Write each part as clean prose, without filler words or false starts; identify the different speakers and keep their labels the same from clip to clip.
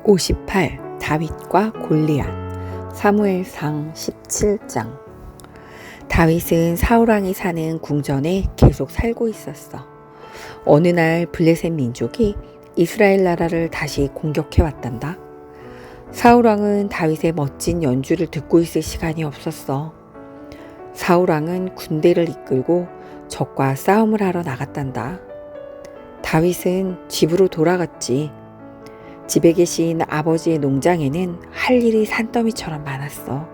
Speaker 1: 58. 다윗과 골리앗. 사무엘상 17장. 다윗은 사울왕이 사는 궁전에 계속 살고 있었어. 어느 날 블레셋 민족이 이스라엘 나라를 다시 공격해 왔단다. 사울왕은 다윗의 멋진 연주를 듣고 있을 시간이 없었어. 사울왕은 군대를 이끌고 적과 싸움을 하러 나갔단다. 다윗은 집으로 돌아갔지. 집에 계신 아버지의 농장에는 할 일이 산더미처럼 많았어.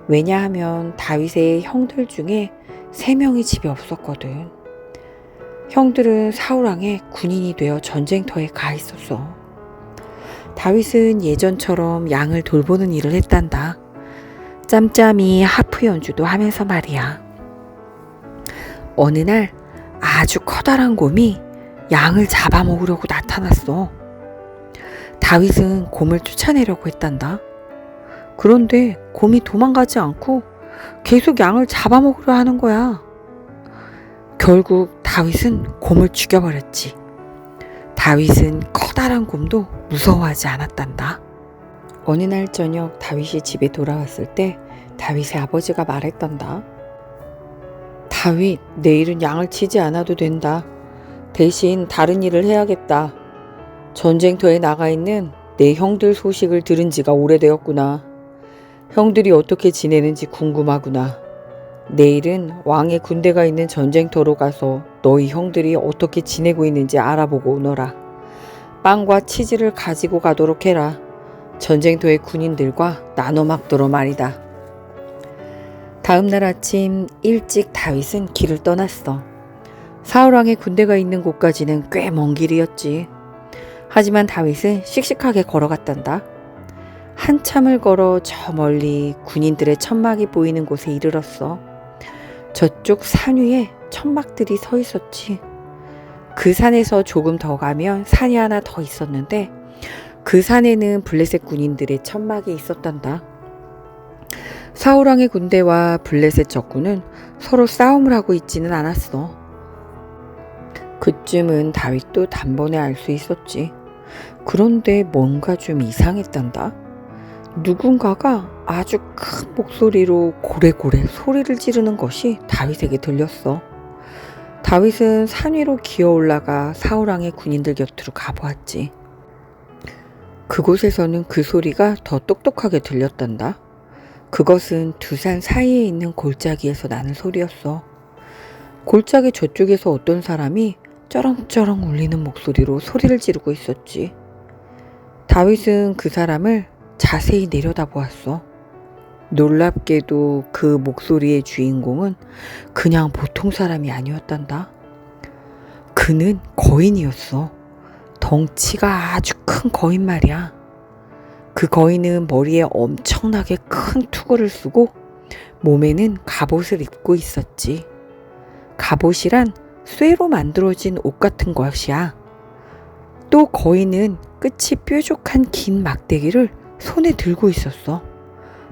Speaker 1: 왜냐하면 다윗의 형들 중에 3명이 집에 없었거든. 형들은 사울왕의 군인이 되어 전쟁터에 가 있었어. 다윗은 예전처럼 양을 돌보는 일을 했단다. 짬짬이 하프 연주도 하면서 말이야. 어느 날 아주 커다란 곰이 양을 잡아먹으려고 나타났어. 다윗은 곰을 쫓아내려고 했단다. 그런데 곰이 도망가지 않고 계속 양을 잡아먹으려 하는 거야. 결국 다윗은 곰을 죽여버렸지. 다윗은 커다란 곰도 무서워하지 않았단다. 어느 날 저녁 다윗이 집에 돌아왔을 때 다윗의 아버지가 말했단다. 다윗, 내일은 양을 치지 않아도 된다. 대신 다른 일을 해야겠다. 전쟁터에 나가 있는 내 형들 소식을 들은 지가 오래되었구나. 형들이 어떻게 지내는지 궁금하구나. 내일은 왕의 군대가 있는 전쟁터로 가서 너희 형들이 어떻게 지내고 있는지 알아보고 오너라. 빵과 치즈를 가지고 가도록 해라. 전쟁터의 군인들과 나눠 먹도록 말이다. 다음 날 아침 일찍 다윗은 길을 떠났어. 사울왕의 군대가 있는 곳까지는 꽤 먼 길이었지. 하지만 다윗은 씩씩하게 걸어갔단다. 한참을 걸어 저 멀리 군인들의 천막이 보이는 곳에 이르렀어. 저쪽 산 위에 천막들이 서 있었지. 그 산에서 조금 더 가면 산이 하나 더 있었는데 그 산에는 블레셋 군인들의 천막이 있었단다. 사울왕의 군대와 블레셋 적군은 서로 싸움을 하고 있지는 않았어. 그쯤은 다윗도 단번에 알 수 있었지. 그런데 뭔가 좀 이상했단다. 누군가가 아주 큰 목소리로 고래고래 소리를 지르는 것이 다윗에게 들렸어. 다윗은 산 위로 기어 올라가 사울왕의 군인들 곁으로 가보았지. 그곳에서는 그 소리가 더 똑똑하게 들렸단다. 그것은 두 산 사이에 있는 골짜기에서 나는 소리였어. 골짜기 저쪽에서 어떤 사람이 쩌렁쩌렁 울리는 목소리로 소리를 지르고 있었지. 다윗은 그 사람을 자세히 내려다보았어. 놀랍게도 그 목소리의 주인공은 그냥 보통 사람이 아니었단다. 그는 거인이었어. 덩치가 아주 큰 거인 말이야. 그 거인은 머리에 엄청나게 큰 투구를 쓰고 몸에는 갑옷을 입고 있었지. 갑옷이란 쇠로 만들어진 옷 같은 것이야. 또 거인은 끝이 뾰족한 긴 막대기를 손에 들고 있었어.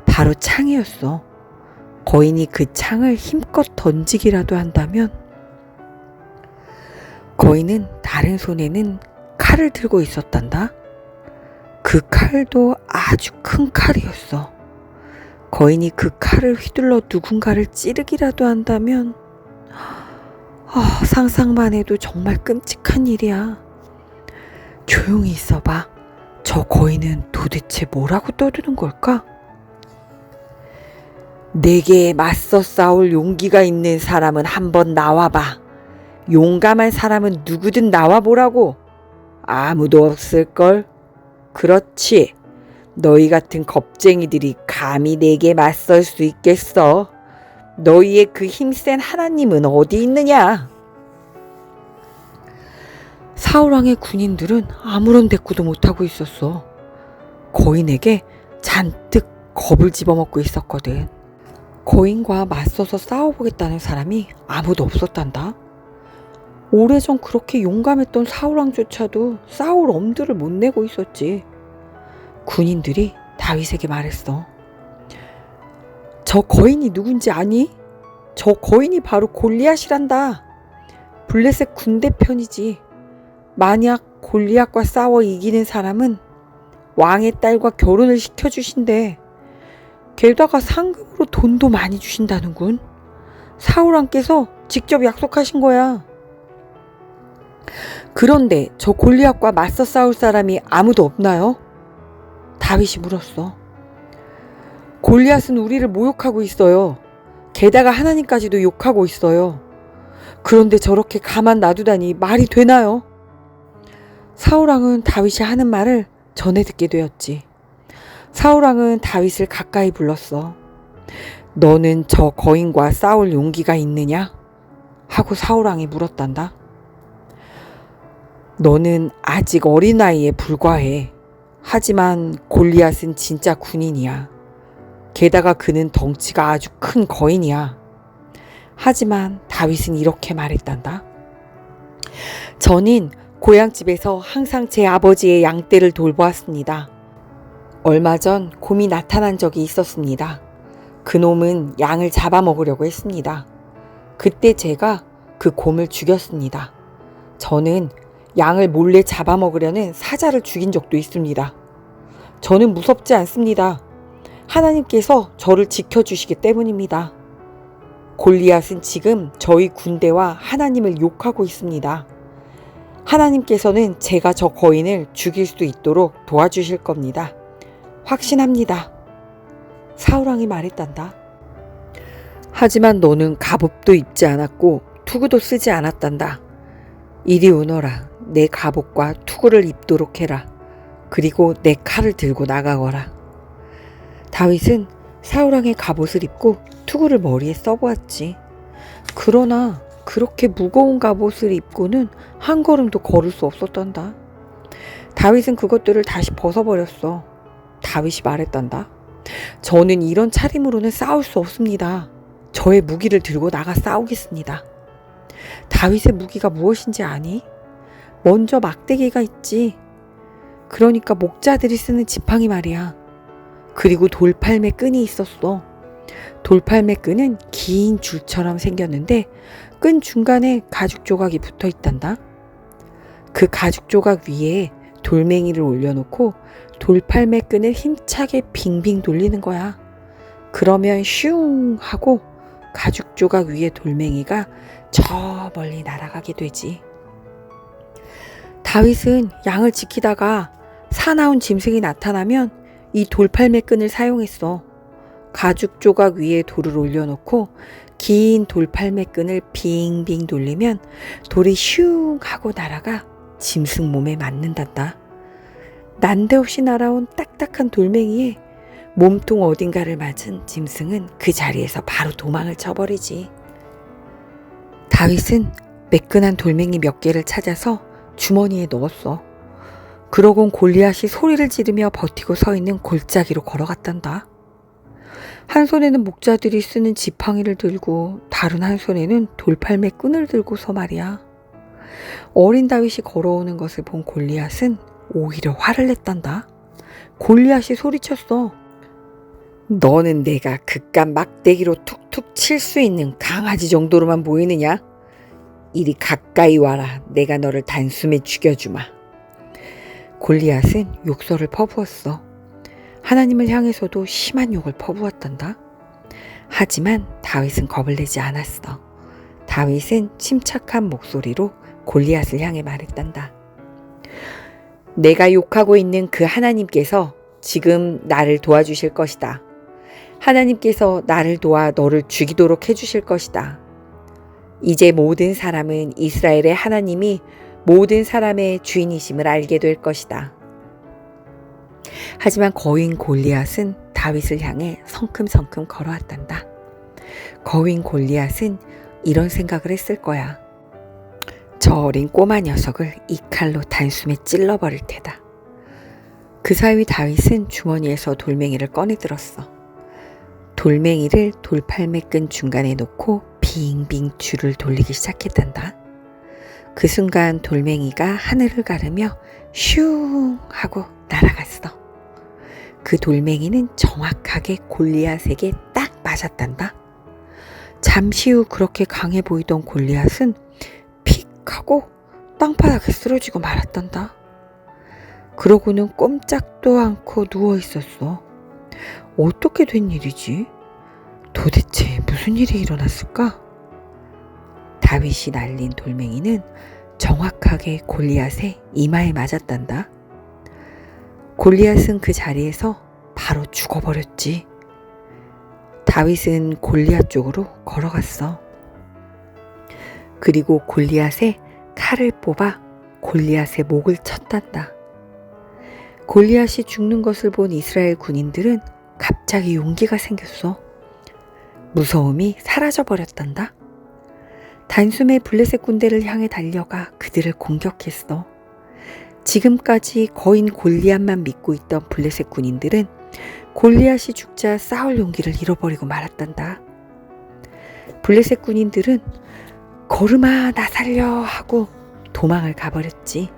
Speaker 1: 바로 창이었어. 거인이 그 창을 힘껏 던지기라도 한다면 거인은 다른 손에는 칼을 들고 있었단다. 그 칼도 아주 큰 칼이었어. 거인이 그 칼을 휘둘러 누군가를 찌르기라도 한다면 상상만 해도 정말 끔찍한 일이야. 조용히 있어봐. 저 거인은 도대체 뭐라고 떠드는 걸까? 내게 맞서 싸울 용기가 있는 사람은 한번 나와봐. 용감한 사람은 누구든 나와보라고. 아무도 없을걸? 그렇지. 너희 같은 겁쟁이들이 감히 내게 맞설 수 있겠어? 너희의 그 힘센 하나님은 어디 있느냐? 사울왕의 군인들은 아무런 대꾸도 못하고 있었어. 거인에게 잔뜩 겁을 집어먹고 있었거든. 거인과 맞서서 싸워보겠다는 사람이 아무도 없었단다. 오래전 그렇게 용감했던 사울왕조차도 싸울 엄두를 못 내고 있었지. 군인들이 다윗에게 말했어. 저 거인이 누군지 아니? 저 거인이 바로 골리앗이란다. 블레셋 군대 편이지. 만약 골리앗과 싸워 이기는 사람은 왕의 딸과 결혼을 시켜주신대. 게다가 상금으로 돈도 많이 주신다는군. 사울왕께서 직접 약속하신 거야. 그런데 저 골리앗과 맞서 싸울 사람이 아무도 없나요? 다윗이 물었어. 골리앗은 우리를 모욕하고 있어요. 게다가 하나님까지도 욕하고 있어요. 그런데 저렇게 가만 놔두다니 말이 되나요? 사울왕은 다윗이 하는 말을 전해 듣게 되었지. 사울왕은 다윗을 가까이 불렀어. 너는 저 거인과 싸울 용기가 있느냐? 하고 사울왕이 물었단다. 너는 아직 어린아이에 불과해. 하지만 골리앗은 진짜 군인이야. 게다가 그는 덩치가 아주 큰 거인이야. 하지만 다윗은 이렇게 말했단다. 저는 고향집에서 항상 제 아버지의 양떼를 돌보았습니다. 얼마 전 곰이 나타난 적이 있었습니다. 그놈은 양을 잡아먹으려고 했습니다. 그때 제가 그 곰을 죽였습니다. 저는 양을 몰래 잡아먹으려는 사자를 죽인 적도 있습니다. 저는 무섭지 않습니다. 하나님께서 저를 지켜주시기 때문입니다. 골리앗은 지금 저희 군대와 하나님을 욕하고 있습니다. 하나님께서는 제가 저 거인을 죽일 수 있도록 도와주실 겁니다. 확신합니다. 사울왕이 말했단다. 하지만 너는 갑옷도 입지 않았고 투구도 쓰지 않았단다. 이리 오너라. 내 갑옷과 투구를 입도록 해라. 그리고 내 칼을 들고 나가거라. 다윗은 사울왕의 갑옷을 입고 투구를 머리에 써보았지. 그러나 그렇게 무거운 갑옷을 입고는 한 걸음도 걸을 수 없었단다. 다윗은 그것들을 다시 벗어버렸어. 다윗이 말했단다. 저는 이런 차림으로는 싸울 수 없습니다. 저의 무기를 들고 나가 싸우겠습니다. 다윗의 무기가 무엇인지 아니? 먼저 막대기가 있지. 그러니까 목자들이 쓰는 지팡이 말이야. 그리고 돌팔매 끈이 있었어. 돌팔매 끈은 긴 줄처럼 생겼는데 끈 중간에 가죽 조각이 붙어 있단다. 그 가죽 조각 위에 돌멩이를 올려놓고 돌팔매 끈을 힘차게 빙빙 돌리는 거야. 그러면 슝 하고 가죽 조각 위에 돌멩이가 저 멀리 날아가게 되지. 다윗은 양을 지키다가 사나운 짐승이 나타나면 이 돌팔매 끈을 사용했어. 가죽 조각 위에 돌을 올려놓고 긴 돌팔매 끈을 빙빙 돌리면 돌이 슝 하고 날아가 짐승 몸에 맞는단다. 난데없이 날아온 딱딱한 돌멩이에 몸통 어딘가를 맞은 짐승은 그 자리에서 바로 도망을 쳐버리지. 다윗은 매끈한 돌멩이 몇 개를 찾아서 주머니에 넣었어. 그러곤 골리앗이 소리를 지르며 버티고 서 있는 골짜기로 걸어갔단다. 한 손에는 목자들이 쓰는 지팡이를 들고 다른 한 손에는 돌팔매 끈을 들고서 말이야. 어린 다윗이 걸어오는 것을 본 골리앗은 오히려 화를 냈단다. 골리앗이 소리쳤어. 너는 내가 그깟 막대기로 툭툭 칠 수 있는 강아지 정도로만 보이느냐? 이리 가까이 와라. 내가 너를 단숨에 죽여주마. 골리앗은 욕설을 퍼부었어. 하나님을 향해서도 심한 욕을 퍼부었단다. 하지만 다윗은 겁을 내지 않았어. 다윗은 침착한 목소리로 골리앗을 향해 말했단다. 내가 욕하고 있는 그 하나님께서 지금 나를 도와주실 것이다. 하나님께서 나를 도와 너를 죽이도록 해주실 것이다. 이제 모든 사람은 이스라엘의 하나님이 모든 사람의 주인이심을 알게 될 것이다. 하지만 거인 골리앗은 다윗을 향해 성큼성큼 걸어왔단다. 거인 골리앗은 이런 생각을 했을 거야. 저 어린 꼬마 녀석을 이 칼로 단숨에 찔러버릴 테다. 그 사이 다윗은 주머니에서 돌멩이를 꺼내 들었어. 돌멩이를 돌팔매 끈 중간에 놓고 빙빙 줄을 돌리기 시작했단다. 그 순간 돌멩이가 하늘을 가르며 슝 하고 날아갔어. 그 돌멩이는 정확하게 골리앗에게 딱 맞았단다. 잠시 후 그렇게 강해 보이던 골리앗은 픽 하고 땅바닥에 쓰러지고 말았단다. 그러고는 꼼짝도 않고 누워 있었어. 어떻게 된 일이지? 도대체 무슨 일이 일어났을까? 다윗이 날린 돌멩이는 정확하게 골리앗의 이마에 맞았단다. 골리앗은 그 자리에서 바로 죽어버렸지. 다윗은 골리앗 쪽으로 걸어갔어. 그리고 골리앗의 칼을 뽑아 골리앗의 목을 쳤단다. 골리앗이 죽는 것을 본 이스라엘 군인들은 갑자기 용기가 생겼어. 무서움이 사라져버렸단다. 단숨에 블레셋 군대를 향해 달려가 그들을 공격했어. 지금까지 거인 골리앗만 믿고 있던 블레셋 군인들은 골리앗이 죽자 싸울 용기를 잃어버리고 말았단다. 블레셋 군인들은 걸음아 나 살려 하고 도망을 가버렸지.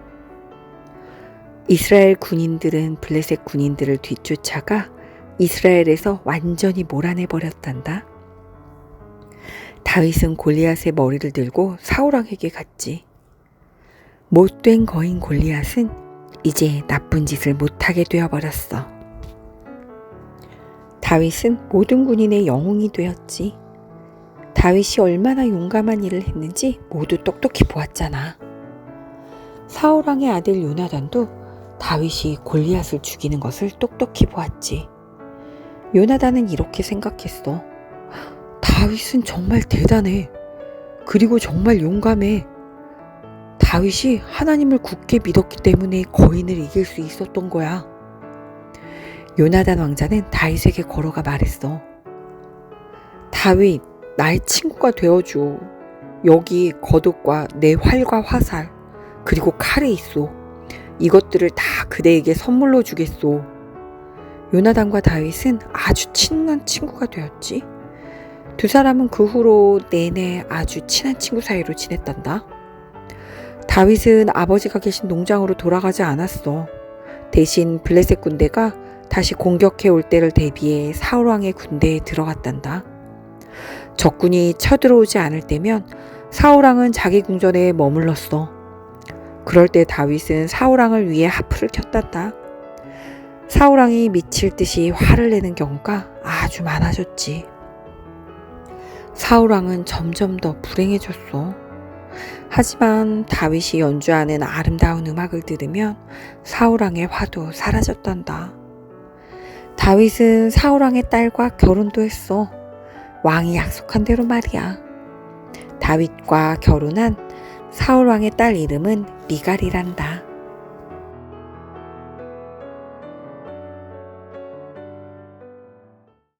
Speaker 1: 이스라엘 군인들은 블레셋 군인들을 뒤쫓아가 이스라엘에서 완전히 몰아내버렸단다. 다윗은 골리앗의 머리를 들고 사울왕에게 갔지. 못된 거인 골리앗은 이제 나쁜 짓을 못하게 되어버렸어. 다윗은 모든 군인의 영웅이 되었지. 다윗이 얼마나 용감한 일을 했는지 모두 똑똑히 보았잖아. 사울왕의 아들 요나단도 다윗이 골리앗을 죽이는 것을 똑똑히 보았지. 요나단은 이렇게 생각했어. 다윗은 정말 대단해. 그리고 정말 용감해. 다윗이 하나님을 굳게 믿었기 때문에 거인을 이길 수 있었던 거야. 요나단 왕자는 다윗에게 걸어가 말했어. 다윗, 나의 친구가 되어줘. 여기 겉옷과 내 활과 화살, 그리고 칼이 있어. 이것들을 다 그대에게 선물로 주겠소. 요나단과 다윗은 아주 친한 친구가 되었지. 두 사람은 그 후로 내내 아주 친한 친구 사이로 지냈단다. 다윗은 아버지가 계신 농장으로 돌아가지 않았어. 대신 블레셋 군대가 다시 공격해 올 때를 대비해 사울왕의 군대에 들어갔단다. 적군이 쳐들어오지 않을 때면 사울왕은 자기 궁전에 머물렀어. 그럴 때 다윗은 사울왕을 위해 하프를 켰단다. 사울왕이 미칠 듯이 화를 내는 경우가 아주 많아졌지. 사울왕은 점점 더 불행해졌어. 하지만 다윗이 연주하는 아름다운 음악을 들으면 사울왕의 화도 사라졌단다. 다윗은 사울왕의 딸과 결혼도 했어. 왕이 약속한 대로 말이야. 다윗과 결혼한 사울왕의 딸 이름은 미갈이란다.